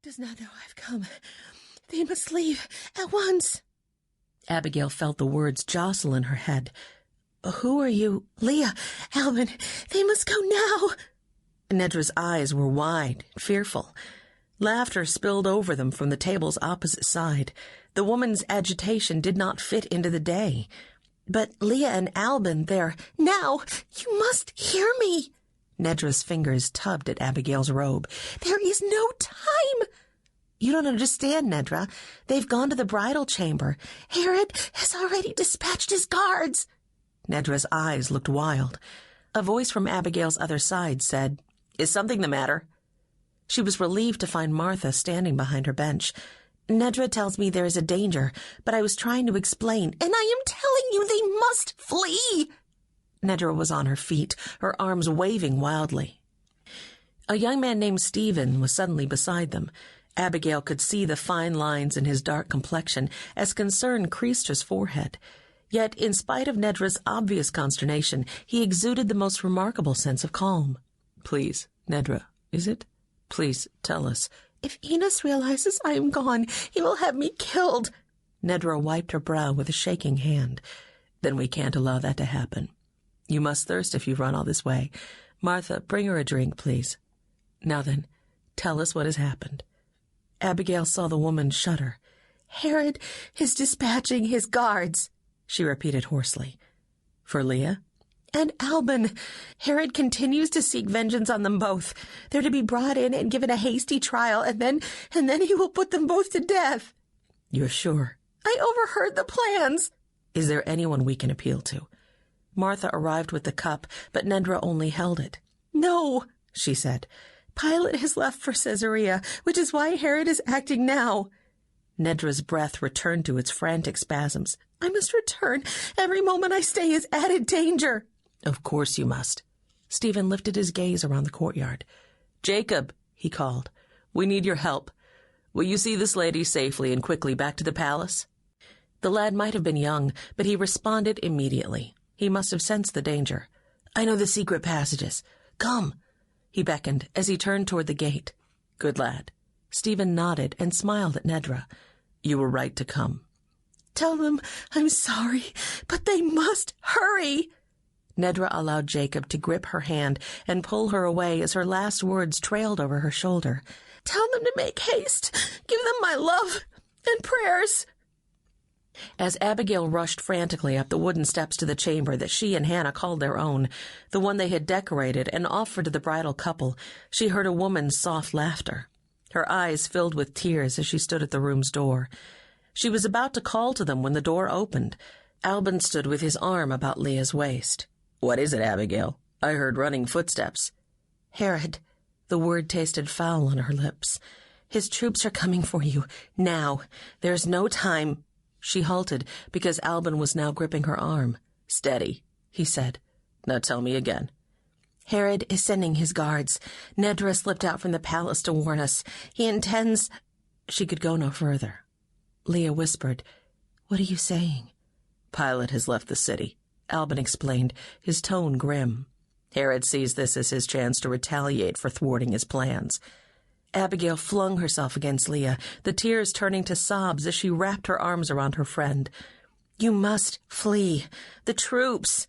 does not know I've come. They must leave at once. Abigail felt the words jostle in her head. Who are you? Leah, Albin, they must go now. Nedra's eyes were wide, fearful. Laughter spilled over them from the table's opposite side. The woman's agitation did not fit into the day. But Leah and Albin, they're... Now! You must hear me! Nedra's fingers tugged at Abigail's robe. There is no time! You don't understand, Nedra. They've gone to the bridal chamber. Herod has already dispatched his guards. Nedra's eyes looked wild. A voice from Abigail's other side said, Is something the matter? She was relieved to find Martha standing behind her bench. Nedra tells me there is a danger, but I was trying to explain, and I am telling you they must flee! Nedra was on her feet, her arms waving wildly. A young man named Stephen was suddenly beside them. Abigail could see the fine lines in his dark complexion as concern creased his forehead. Yet, in spite of Nedra's obvious consternation, he exuded the most remarkable sense of calm. Please, Nedra, is it? Please, tell us. If Enos realizes I am gone, he will have me killed. Nedra wiped her brow with a shaking hand. Then we can't allow that to happen. You must thirst if you run all this way. Martha, bring her a drink, please. Now then, tell us what has happened. Abigail saw the woman shudder. Herod is dispatching his guards, she repeated hoarsely. For Leah? And Albin. Herod continues to seek vengeance on them both. They're to be brought in and given a hasty trial, and then he will put them both to death. You're sure? I overheard the plans. Is there anyone we can appeal to? Martha arrived with the cup, but Nedra only held it. No, she said. Pilate has left for Caesarea, which is why Herod is acting now. Nedra's breath returned to its frantic spasms. I must return. Every moment I stay is added danger. Of course you must. Stephen lifted his gaze around the courtyard. Jacob, he called, we need your help. Will you see this lady safely and quickly back to the palace? The lad might have been young, but he responded immediately. He must have sensed the danger. I know the secret passages. Come. He beckoned as he turned toward the gate. Good lad. Stephen nodded and smiled at Nedra. You were right to come. Tell them I'm sorry, but they must hurry. Nedra allowed Jacob to grip her hand and pull her away as her last words trailed over her shoulder. Tell them to make haste. Give them my love and prayers. As Abigail rushed frantically up the wooden steps to the chamber that she and Hannah called their own, the one they had decorated and offered to the bridal couple, she heard a woman's soft laughter. Her eyes filled with tears as she stood at the room's door. She was about to call to them when the door opened. Albin stood with his arm about Leah's waist. What is it, Abigail? I heard running footsteps. Herod. The word tasted foul on her lips. His troops are coming for you. Now. There's no time. She halted because Albin was now gripping her arm. Steady, he said. Now tell me again. Herod is sending his guards. Nedra slipped out from the palace to warn us. He intends... She could go no further. Leah whispered, What are you saying? Pilate has left the city, Albin explained, his tone grim. Herod sees this as his chance to retaliate for thwarting his plans. Abigail flung herself against Leah, the tears turning to sobs as she wrapped her arms around her friend. You must flee. The troops.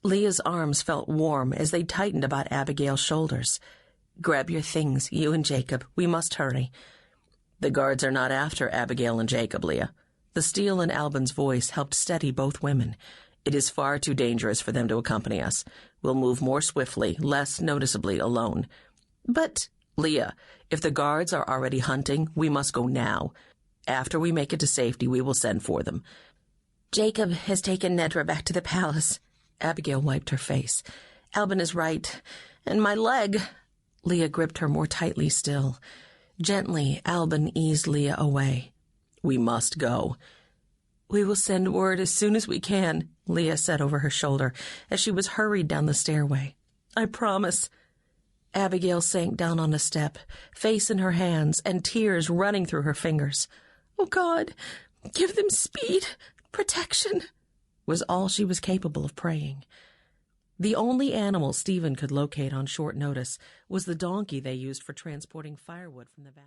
Leah's arms felt warm as they tightened about Abigail's shoulders. Grab your things, you and Jacob. We must hurry. The guards are not after Abigail and Jacob, Leah. The steel in Albin's voice helped steady both women. It is far too dangerous for them to accompany us. We'll move more swiftly, less noticeably alone. But, Leah, if the guards are already hunting, we must go now. After we make it to safety, we will send for them. Jacob has taken Nedra back to the palace. Abigail wiped her face. Albin is right. And my leg. Leah gripped her more tightly still. Gently, Albin eased Leah away. We must go. We will send word as soon as we can, Leah said over her shoulder as she was hurried down the stairway. I promise. Abigail sank down on a step, face in her hands and tears running through her fingers. Oh, God, give them speed, protection, was all she was capable of praying. The only animal Stephen could locate on short notice was the donkey they used for transporting firewood from the valley.